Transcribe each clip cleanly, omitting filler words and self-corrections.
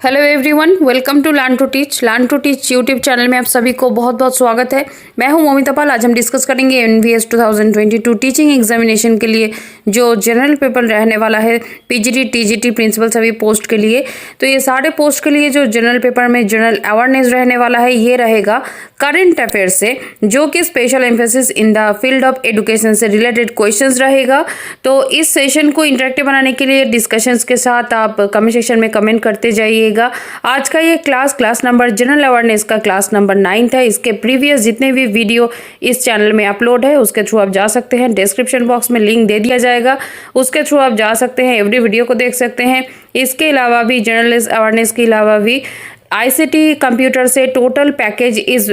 Hello everyone, welcome to learn to teach YouTube channel में आप सभी को बहुत बहुत स्वागत है। मैं हूं मोमिता पाल। आज हम डिस्कस करेंगे एनवीएस 2022 टीचिंग एग्जामिनेशन के लिए जो जनरल पेपर रहने वाला है पीजीटी टीजीटी प्रिंसिपल सभी पोस्ट के लिए। तो ये सारे पोस्ट के लिए जो जनरल पेपर में जनरल अवेयरनेस रहने वाला है ये रहेगा करंट अफेयर से, जो कि special emphasis in the field of education से रिलेटेड क्वेश्चंस रहेगा। तो इस सेशन को इंटरेक्टिव बनाने के लिए डिस्कशंस के साथ आप कमेंट सेक्शन में कमेंट करते जाइए। आज का ये क्लास नंबर जनरल अवेयरनेस का क्लास नंबर 9 है। इसके प्रीवियस जितने भी वीडियो इस चैनल में अपलोड है उसके थ्रू आप जा सकते हैं। डिस्क्रिप्शन बॉक्स में लिंक दे दिया जाएगा, उसके थ्रू आप जा सकते हैं, एवरी वीडियो को देख सकते हैं। इसके अलावा भी जनरल अवेयरनेस के अलावा भी आईसीटी कंप्यूटर से टोटल पैकेज इस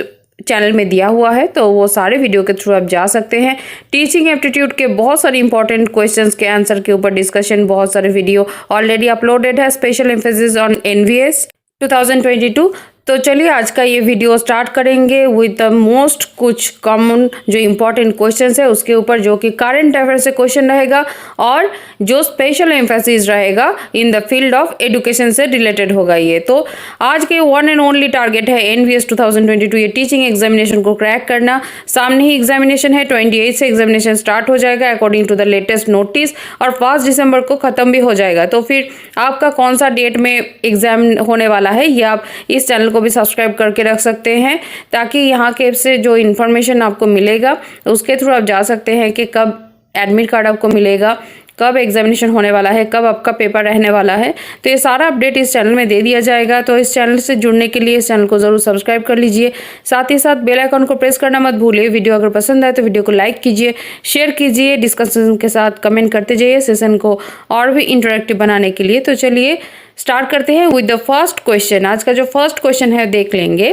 चैनल में दिया हुआ है, तो वो सारे वीडियो के थ्रू आप जा सकते हैं। टीचिंग एप्टीट्यूड के बहुत सारे इंपॉर्टेंट क्वेश्चंस के आंसर के ऊपर डिस्कशन, बहुत सारे वीडियो ऑलरेडी अपलोडेड है। Special emphasis on NVS 2022। तो चलिए आज का ये वीडियो स्टार्ट करेंगे विद द मोस्ट कुछ कॉमन जो इम्पोर्टेंट क्वेश्चंस है उसके ऊपर, जो कि करंट अफेयर से क्वेश्चन रहेगा और जो स्पेशल एम्फेसिस रहेगा in the field of education से रिलेटेड होगा। ये तो आज के वन एंड ओनली टारगेट है एनवीएस 2022 ये टीचिंग एग्जामिनेशन को क्रैक करना। सामने ही एग्जामिनेशन है, 28 से एग्जामिनेशन स्टार्ट हो जाएगा according to the latest notice, और 1 दिसंबर को खत्म भी हो जाएगा। तो फिर आपका कौन सा डेट में एग्जाम होने वाला है ये आप इस चैनल को भी सब्सक्राइब करके रख सकते हैं, ताकि यहाँ के से जो इन्फॉर्मेशन आपको मिलेगा उसके थ्रू आप जा सकते हैं कि कब एडमिट कार्ड आपको मिलेगा, कब एग्जामिनेशन होने वाला है, कब आपका पेपर रहने वाला है। तो ये सारा अपडेट इस चैनल में दे दिया जाएगा। तो इस चैनल से जुड़ने के लिए इस चैनल को जरूर सब्सक्राइब कर लीजिए, साथ ही साथ बेल आइकन को प्रेस करना मत भूलिए। वीडियो अगर पसंद आए तो वीडियो को लाइक कीजिए, शेयर कीजिए, डिस्कशन के साथ कमेंट करते जाइए सेशन को और भी इंटरेक्टिव बनाने के लिए। तो चलिए स्टार्ट करते हैं विद द फर्स्ट क्वेश्चन। आज का जो फर्स्ट क्वेश्चन है देख लेंगे।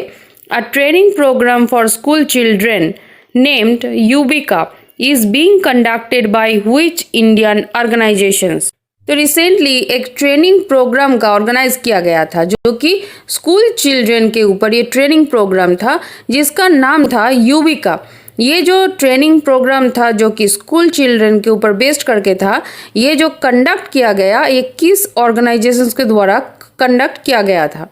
A training programme for school children named Yuvika is being conducted by which Indian organizations? तो रिसेंटली एक ट्रेनिंग प्रोग्राम का ऑर्गेनाइज किया गया था जो कि स्कूल चिल्ड्रन के ऊपर ये ट्रेनिंग प्रोग्राम था, जिसका नाम था यूबिका। ये जो ट्रेनिंग प्रोग्राम था जो कि स्कूल चिल्ड्रन के ऊपर बेस्ड करके था, ये जो कंडक्ट किया गया ये किस ऑर्गेनाइजेशंस के द्वारा कंडक्ट किया गया था?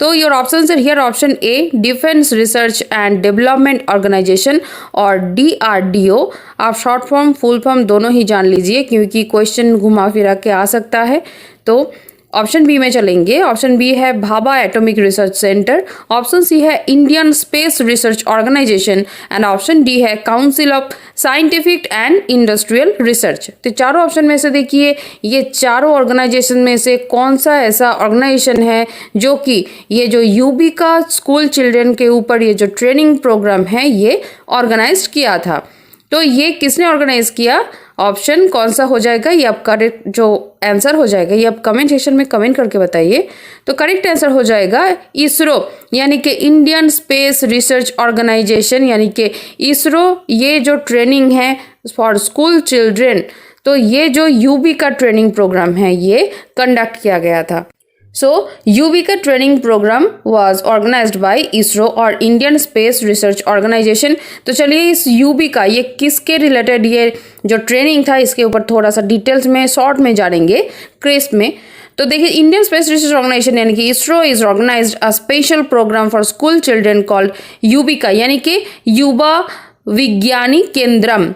तो योर ऑप्शन है here. Option A defence research and development organisation और DRDO। आप शॉर्ट फॉर्म फुल फॉर्म दोनों ही जान लीजिए क्योंकि क्वेश्चन घुमा फिरा के आ सकता है। तो ऑप्शन बी में चलेंगे। ऑप्शन बी है Bhabha atomic research centre, option C है Indian space research organisation and option D है council of scientific and industrial research. तो चारों ऑप्शन में से देखिए ये चारों ऑर्गेनाइजेशन में से कौन सा ऐसा ऑर्गेनाइजेशन है जो कि ये जो यूबिका स्कूल चिल्ड्रन के ऊपर ये जो ट्रेनिंग प्रोग्राम है ये ऑर्गेनाइज किया था। तो ये किसने ऑर्गेनाइज किया? ऑप्शन कौन सा हो जाएगा ये आप करेक्ट जो आंसर हो जाएगा ये आप कमेंट सेक्शन में कमेंट करके बताइए। तो करेक्ट आंसर हो जाएगा इसरो, यानी कि इंडियन स्पेस रिसर्च ऑर्गेनाइजेशन, यानी कि इसरो। ये जो ट्रेनिंग है फॉर स्कूल चिल्ड्रन, तो ये जो यूबिका ट्रेनिंग प्रोग्राम है ये कंडक्ट किया गया था। So, Yuvika training program was organized by ISRO और Indian Space Research Organization। तो चलिए इस यूबिका ये किसके रिलेटेड ये जो ट्रेनिंग था इसके ऊपर थोड़ा सा डिटेल्स में शॉर्ट में जानेंगे क्रिस्प में। तो देखिए इंडियन स्पेस रिसर्च ऑर्गेनाइजेशन यानी कि ISRO is organised a special programme for school children called Yuvika, यानी कि Yuva Vigyani Kendram,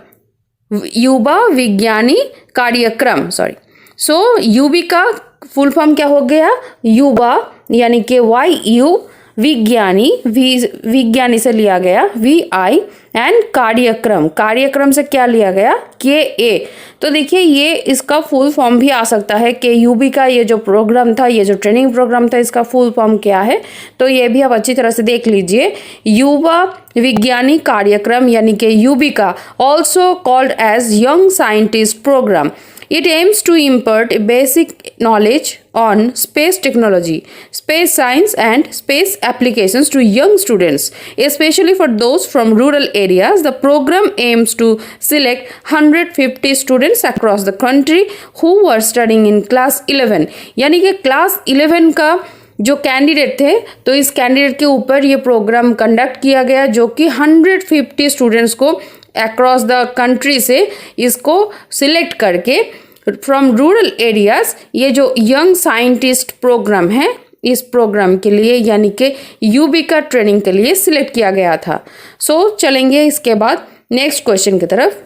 Yuva Vigyani Karyakram, sorry. So Yuvika full form क्या हो गया? युवा यानी कि YU, विज्ञानी विज्ञानी से लिया गया VI एंड कार्यक्रम, कार्यक्रम से क्या लिया गया? KA। तो देखिए ये इसका फुल फॉर्म भी आ सकता है कि यूबिका ये जो प्रोग्राम था, ये जो ट्रेनिंग प्रोग्राम था, इसका फुल फॉर्म क्या है? तो ये भी आप अच्छी तरह से देख लीजिए। युवा विज्ञानी कार्यक्रम यानी कि Yuvika, also called as young scientist programme. It aims to impart basic knowledge on space technology, space science and space applications to young students, especially for those from rural areas. The program aims to select 150 students across the country who were studying in class 11, यानी कि class 11 का जो candidate थे, तो इस candidate के ऊपर ये प्रोग्राम कंडक्ट किया गया जो कि 150 स्टूडेंट्स को अक्रॉस द कंट्री से इसको सिलेक्ट करके फ्रॉम रूरल एरियाज ये जो यंग साइंटिस्ट प्रोग्राम है इस प्रोग्राम के लिए यानी कि यूबी का ट्रेनिंग के लिए सिलेक्ट किया गया था। सो चलेंगे इसके बाद नेक्स्ट क्वेश्चन की तरफ।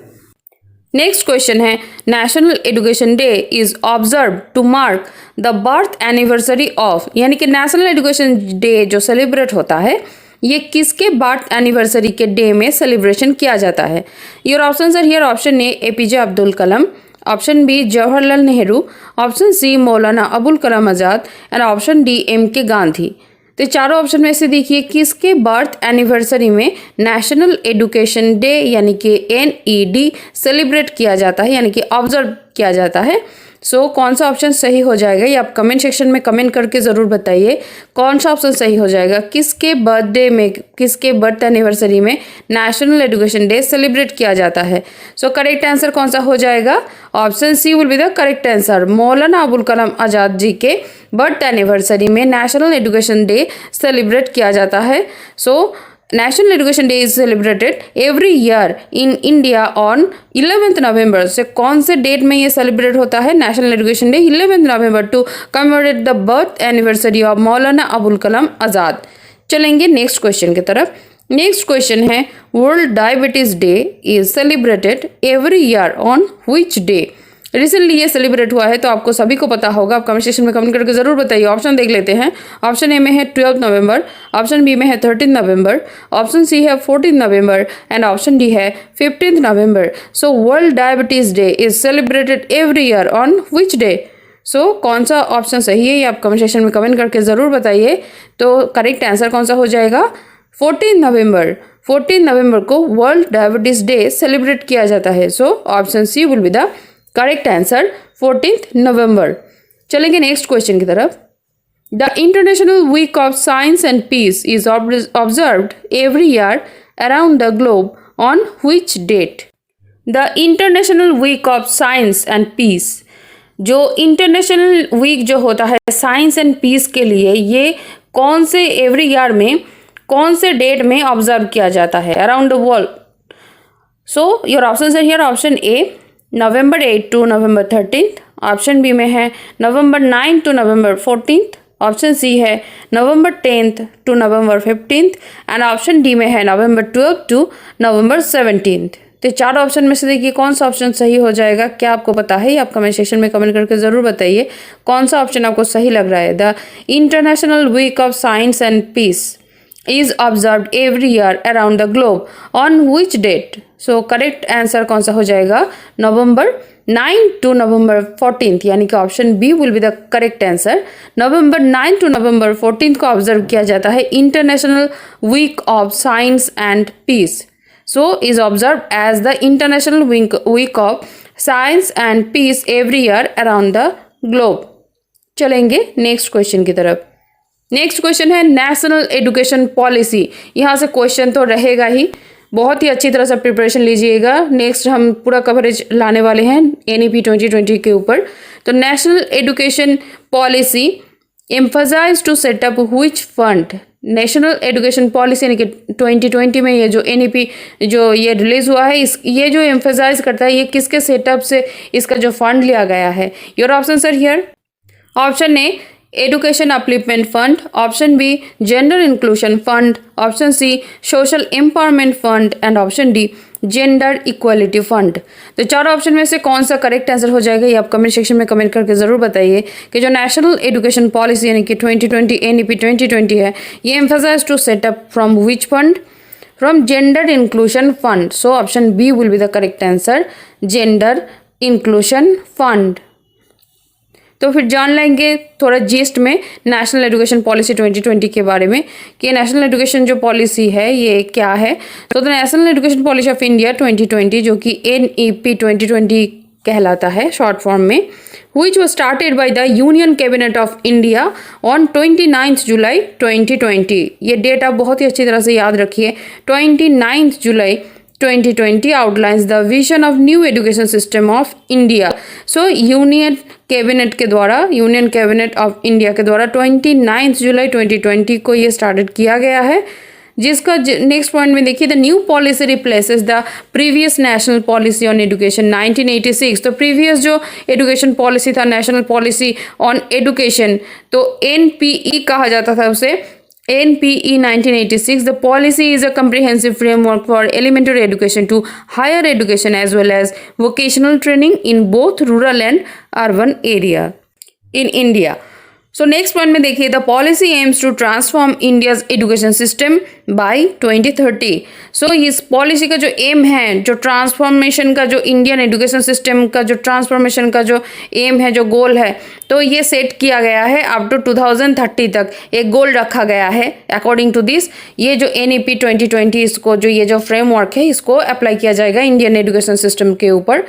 नेक्स्ट क्वेश्चन है, national education day is observe to mark the birth anniversary of, यानी कि नेशनल एजुकेशन डे जो सेलिब्रेट होता है ये किसके बर्थ एनिवर्सरी के डे में सेलिब्रेशन किया जाता है। Your options are here. Option A APJ Abdul Kalam, option B Jawaharlal Nehru, option C Maulana Abul Kalam Azad and option D M K Gandhi. तो चारों ऑप्शन में से देखिए किसके बर्थ एनिवर्सरी में नेशनल एजुकेशन डे यानी कि NED सेलिब्रेट किया जाता है यानी कि ऑब्जर्व किया जाता है। सो कौन सा ऑप्शन सही हो जाएगा ये आप कमेंट सेक्शन में कमेंट करके ज़रूर बताइए कौन सा ऑप्शन सही हो जाएगा, किसके बर्थडे में, किसके बर्थ एनिवर्सरी में नेशनल एजुकेशन डे सेलिब्रेट किया जाता है। सो करेक्ट आंसर कौन सा हो जाएगा? Option C will be the correct answer. Maulana Abul Kalam Azad ji के बर्थ एनिवर्सरी में नेशनल एजुकेशन डे सेलिब्रेट किया जाता है। So national education day is celebrated every year in India on 11th November. से कौन से डेट में ये सेलिब्रेट होता है national education day? 11th November to commemorate the birth anniversary of Maulana Abul Kalam Azad. चलेंगे नेक्स्ट क्वेश्चन की तरफ। नेक्स्ट क्वेश्चन है, world diabetes day is celebrated every year on which day. Recently ये सेलिब्रेट हुआ है तो आपको सभी को पता होगा, आप कमेंट सेक्शन में कमेंट करके ज़रूर बताइए। ऑप्शन देख लेते हैं। ऑप्शन ए में है 12 नवंबर, ऑप्शन बी में है 13 नवंबर, ऑप्शन सी है 14 नवंबर एंड ऑप्शन डी है 15 नवंबर। So world diabetes day is celebrated every year on which day. So कौन सा ऑप्शन सही है ये आप कमेंट सेक्शन में कमेंट करके ज़रूर बताइए। तो करेक्ट आंसर कौन सा हो जाएगा? 14 नवंबर। 14 नवंबर को वर्ल्ड डायबिटीज़ डे सेलिब्रेट किया जाता है। So option C will be the correct answer 14 November. चलेंगे नेक्स्ट क्वेश्चन की तरफ। The international week of science and peace is observed every year around the globe on which date. The international week of science and peace, जो international week जो होता है science and piece के लिए, ये कौन से एवरी ईयर में कौन से डेट में ऑब्जर्व किया जाता है around the world. So your options are here. Option A November 8 to November 13, option B में है नवंबर 9 टू नवंबर 14, ऑप्शन सी है November 10 to November 15 and option D में है नवंबर 12 टू नवंबर 17। तो चार ऑप्शन में से देखिए कौन सा ऑप्शन सही हो जाएगा, क्या आपको पता है? आप कमेंट सेक्शन में कमेंट करके ज़रूर बताइए कौन सा ऑप्शन आपको सही लग रहा है। The international week of science and peace is observed every year around the globe on which date। so correct answer कौन सा हो जाएगा? नवंबर 9 टू नवंबर 14, यानी कि option B will be the correct answer. नवंबर 9 टू नवंबर 14 को ऑब्जर्व किया जाता है international week of science and peace. So is observe as the international week of science and peace every year around the globe. चलेंगे next question की तरफ। Next question है नेशनल एजुकेशन पॉलिसी। यहाँ से क्वेश्चन तो रहेगा ही, बहुत ही अच्छी तरह से प्रिपरेशन लीजिएगा। नेक्स्ट हम पूरा कवरेज लाने वाले हैं NEP 2020 के ऊपर। तो national education policy emphasize to set up which fund. National education policy यानी कि 2020 में ये जो NEP जो ये रिलीज हुआ है, ये जो एम्फसाइज करता है ये किसके सेटअप से इसका जो फंड लिया गया है। Your options are here. Option A education upliftment fund, option B gender inclusion fund, option C social empowerment fund and option D gender equality fund. तो चार ऑप्शन में से कौन सा करेक्ट आंसर हो जाएगा ये आप कमेंट सेक्शन में कमेंट करके ज़रूर बताइए कि जो नेशनल एजुकेशन पॉलिसी यानी कि 2020 NEP 2020 है ये emphasize to set up from which fund? From gender inclusion fund. So option B will be the correct answer, gender inclusion fund. तो फिर जान लेंगे थोड़ा जिस्ट में नेशनल एजुकेशन पॉलिसी 2020 के बारे में कि नेशनल एजुकेशन जो पॉलिसी है ये क्या है। तो the national education policy of India 2020 जो कि NEP 2020 कहलाता है शॉर्ट फॉर्म में, which was started by the Union Cabinet of India on 29th जुलाई 2020। ये डेट आप बहुत ही अच्छी तरह से याद रखिए। 29th July 2020 outlines the vision of new education system of India। So union cabinet के द्वारा, यूनियन कैबिनेट ऑफ इंडिया के द्वारा 29 जुलाई 2020 को ये स्टार्टेड किया गया है। जिसका नेक्स्ट पॉइंट में देखिए the new policy replaces the previous national policy on education 1986। तो प्रीवियस जो एजुकेशन पॉलिसी था, नेशनल पॉलिसी ऑन एजुकेशन, तो एनपीई कहा जाता था उसे, NPE 1986. The policy is a comprehensive framework for elementary education to higher education as well as vocational training in both rural and urban area in India. So next point में देखिए the policy aims to transform India's education system by 2030. So इस policy का जो M है, जो transformation का, जो Indian education system का जो ट्रांसफॉर्मेशन का जो एम है, जो गोल है, तो ये सेट किया गया है अप टू 2030 तक एक गोल रखा गया है। अकॉर्डिंग टू दिस ये जो NEP 2020 इसको जो ये जो फ्रेमवर्क है इसको अप्लाई किया जाएगा इंडियन एजुकेशन सिस्टम के ऊपर।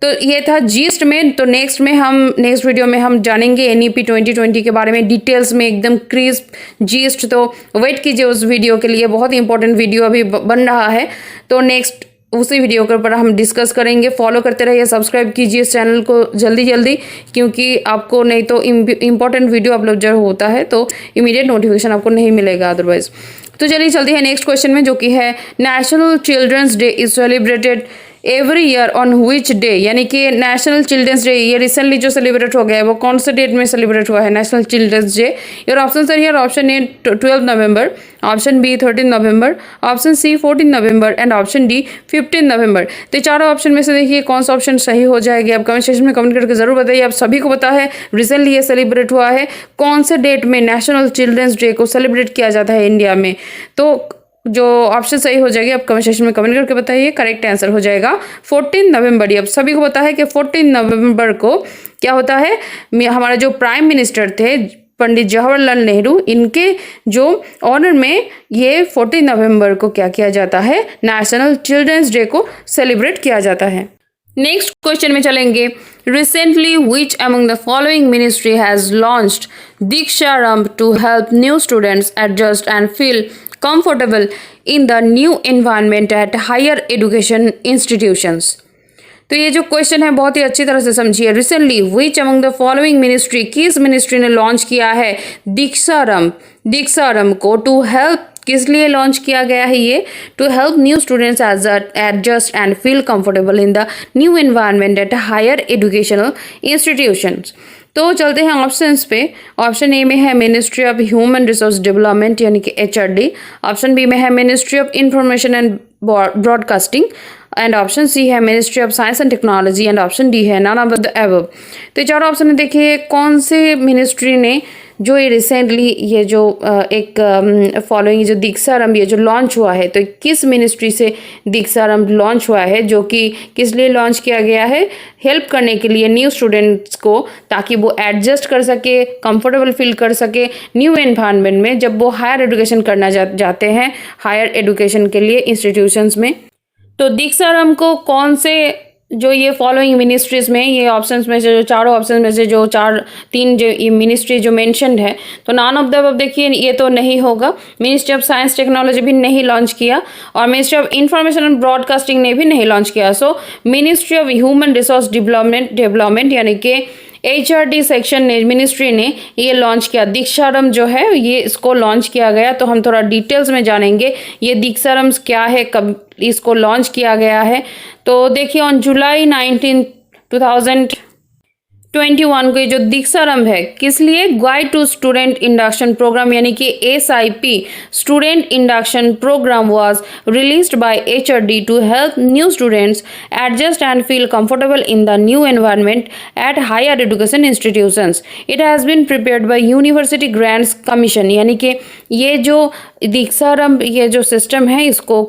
तो ये था जीस्ट में। तो नेक्स्ट वीडियो में हम जानेंगे NEP 2020 के बारे में डिटेल्स में, एकदम क्रिस्प जीस्ट। तो वेट कीजिए उस वीडियो के लिए, बहुत ही इंपॉर्टेंट वीडियो अभी बन रहा है। तो नेक्स्ट उसी वीडियो के ऊपर हम डिस्कस करेंगे। फॉलो करते रहिए, सब्सक्राइब कीजिए इस चैनल को जल्दी, क्योंकि आपको नहीं तो इम्पॉर्टेंट वीडियो अपलोड जब होता है तो इमीडिएट नोटिफिकेशन आपको नहीं मिलेगा अदरवाइज। तो चलिए चलते हैं नेक्स्ट क्वेश्चन में, जो कि है national children's day is celebrated every year on which day. यानी कि नेशनल चिल्ड्रंस डे ये रिसेंटली जो सेलिब्रेट हो गया है वो कौन से डेट में सेलिब्रेट हुआ है national children's day. Your option are here, option A 12 November, option B 13 November, option C 14 November and option D 15 November. तो चारों ऑप्शन में से देखिए कौन सा ऑप्शन सही हो जाएगी। आप कमेंट सेक्शन में कमेंट करके जरूर बताइए। आप सभी को पता है रिसेंटली ये सेलिब्रेट हुआ है, कौन से डेट में नेशनल चिल्ड्रंस डे को सेलिब्रेट किया जाता है इंडिया में। तो जो ऑप्शन सही हो जाएगी आप कमेंट सेक्शन में कमेंट करके बताइए। करेक्ट आंसर हो जाएगा 14 नवंबर। अब सभी को पता है कि 14 नवंबर को क्या होता है, हमारा जो प्राइम मिनिस्टर थे पंडित जवाहरलाल नेहरू, इनके जो ऑनर में ये 14 नवंबर को क्या किया जाता है, नेशनल चिल्ड्रंस डे को सेलिब्रेट किया जाता है। नेक्स्ट क्वेश्चन में चलेंगे। Recently which among the following ministry has launched Deeksharambh to help new students adjust and feel comfortable in the new environment at higher education institutions। तो ये जो क्वेश्चन है बहुत ही अच्छी तरह से समझिए। Recently which among the following ministry, किस मिनिस्ट्री ने लॉन्च किया है दीक्षारंभ को, टू हेल्प, किस लिए लॉन्च किया गया है ये, to help new students adjust and feel comfortable in the new environment at higher educational institutions. तो चलते हैं ऑप्शंस पे। ऑप्शन ए में है ministry of human resource development यानी कि HRD, ऑप्शन बी में है ministry of information and broadcasting and option C है ministry of science and technology and option D है नन ऑफ द अबव। तो चारों ऑप्शन में देखिए कौन से मिनिस्ट्री ने जो ये रिसेंटली ये जो एक फॉलोइंग जो दीक्षारंभ ये जो लॉन्च हुआ है, तो किस मिनिस्ट्री से दीक्षारंभ लॉन्च हुआ है, जो कि किस लिए लॉन्च किया गया है, हेल्प करने के लिए न्यू स्टूडेंट्स को, ताकि वो एडजस्ट कर सके, कंफर्टेबल फील कर सके न्यू एनवायरनमेंट में जब वो हायर एजुकेशन करना जाते हैं हायर एजुकेशन के लिए इंस्टीट्यूशंस में। तो दीक्षारंभ को कौन से जो ये फॉलोइंग मिनिस्ट्रीज में, ये ऑप्शंस में से जो चारों ऑप्शन में से जो तीन जो ये मिनिस्ट्री जो मेंशन्ड है, तो नॉन ऑफ द अबव देखिए ये तो नहीं होगा। मिनिस्ट्री ऑफ साइंस टेक्नोलॉजी भी नहीं लॉन्च किया और ministry of information and broadcasting ने भी नहीं लॉन्च किया। सो ministry of human resource development यानी कि HRD सेक्शन ने, मिनिस्ट्री ने ये लॉन्च किया। दीक्षारंभ जो है ये इसको लॉन्च किया गया। तो हम थोड़ा डिटेल्स में जानेंगे ये दीक्षारंभ क्या है, कब इसको लॉन्च किया गया है। तो देखिए ऑन जुलाई 19, 2021 को ये जो दीक्षारंभ है किस लिए, guide to student induction programme यानी कि SIP student induction programme was released by HRD to help new students adjust and feel comfortable in the new environment at higher education institutions. It has been prepared by university grants commission यानी कि ये जो दीक्षारंभ ये जो system है इसको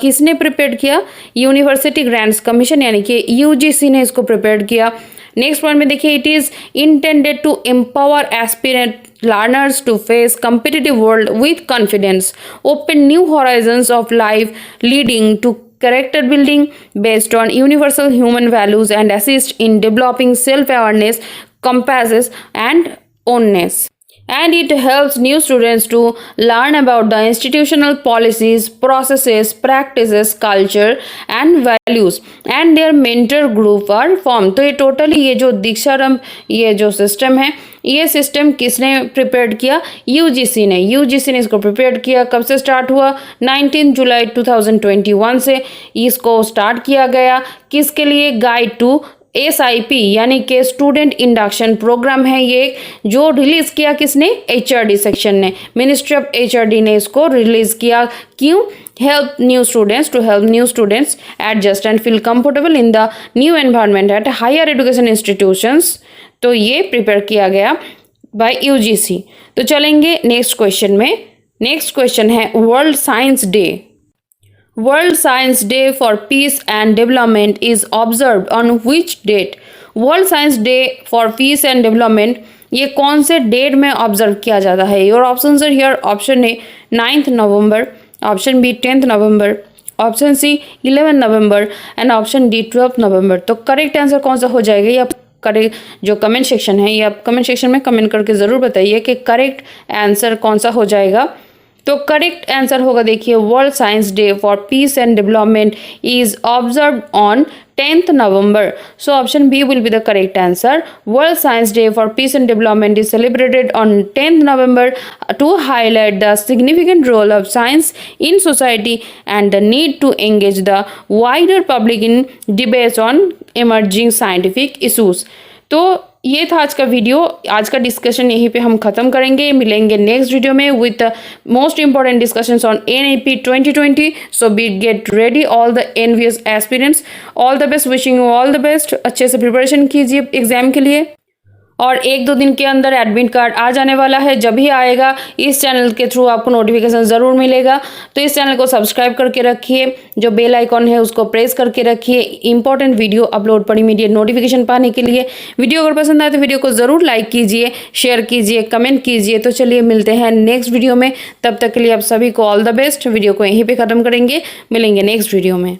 किसने prepare किया, यूनिवर्सिटी ग्रांट्स कमीशन यानी कि UGC ने इसको प्रिपेयर किया। नेक्स्ट पॉइंट में देखिए it is intended to empower aspirant learners to face competitive world with confidence, open new horizons of life, leading to character building based on universal human values and assist in developing self-awareness, compassion and ownness. and it helps new students to learn about the institutional policies, processes, practices, culture and values, and their mentor group are formed। तो ये totally ये जो दीक्षारंभ ये जो system है, ये system किसने prepare किया? यूजीसी ने इसको प्रिपेयर किया। कब से स्टार्ट हुआ? 19 जुलाई 2021 से इसको स्टार्ट किया गया। किसके लिए? गाइड टू SIP यानी कि स्टूडेंट इंडक्शन प्रोग्राम है ये, जो रिलीज किया किसने? HRD सेक्शन ने, मिनिस्ट्री ऑफ HRD ने इसको रिलीज किया। क्यों? help new students adjust and feel comfortable in the new environment at higher education institutions। तो ये प्रिपेयर किया गया बाय UGC। तो चलेंगे नेक्स्ट क्वेश्चन में। नेक्स्ट क्वेश्चन है world science day. World science day for peace and development is observed on which date? World science day for peace and development ये कौन से डेट में ऑब्जर्व किया जाता है? Your options are here. Option A 9 November, option B 10 November, option C 11 November and option D 12 November. तो correct answer कौन सा हो जाएगा? ये आप करेक्ट जो कमेंट सेक्शन है, ये आप कमेंट सेक्शन में कमेंट करके ज़रूर बताइए कि करेक्ट आंसर कौन सा हो जाएगा। तो करेक्ट आंसर होगा, देखिए, world science day for peace and development is observed on 10th November। So option B will be the correct answer। World Science Day for Peace and Development is celebrated on 10th November to highlight the significant role of science in society and the need to engage the wider public in debates on emerging scientific issues। तो ये था आज का video. आज का discussion यहीं पे हम ख़त्म करेंगे। मिलेंगे नेक्स्ट वीडियो में with most important discussions on NAP 2020। So be get ready all the NVS aspirants. All the best, wishing you all the best. अच्छे से प्रिपरेशन कीजिए एग्जाम के लिए, और 1-2 दिन के अंदर एडमिट कार्ड आ जाने वाला है। जब ही आएगा इस चैनल के थ्रू आपको नोटिफिकेशन ज़रूर मिलेगा। तो इस चैनल को सब्सक्राइब करके रखिए, जो बेल आइकॉन है उसको प्रेस करके रखिए इंपॉर्टेंट वीडियो अपलोड पर इमीडिएट नोटिफिकेशन पाने के लिए। वीडियो अगर पसंद आए तो वीडियो को ज़रूर लाइक कीजिए, शेयर कीजिए, कमेंट कीजिए। तो चलिए मिलते हैं नेक्स्ट वीडियो में। तब तक के लिए आप सभी को ऑल द बेस्ट। वीडियो को यहीं पर ख़त्म करेंगे, मिलेंगे नेक्स्ट वीडियो में।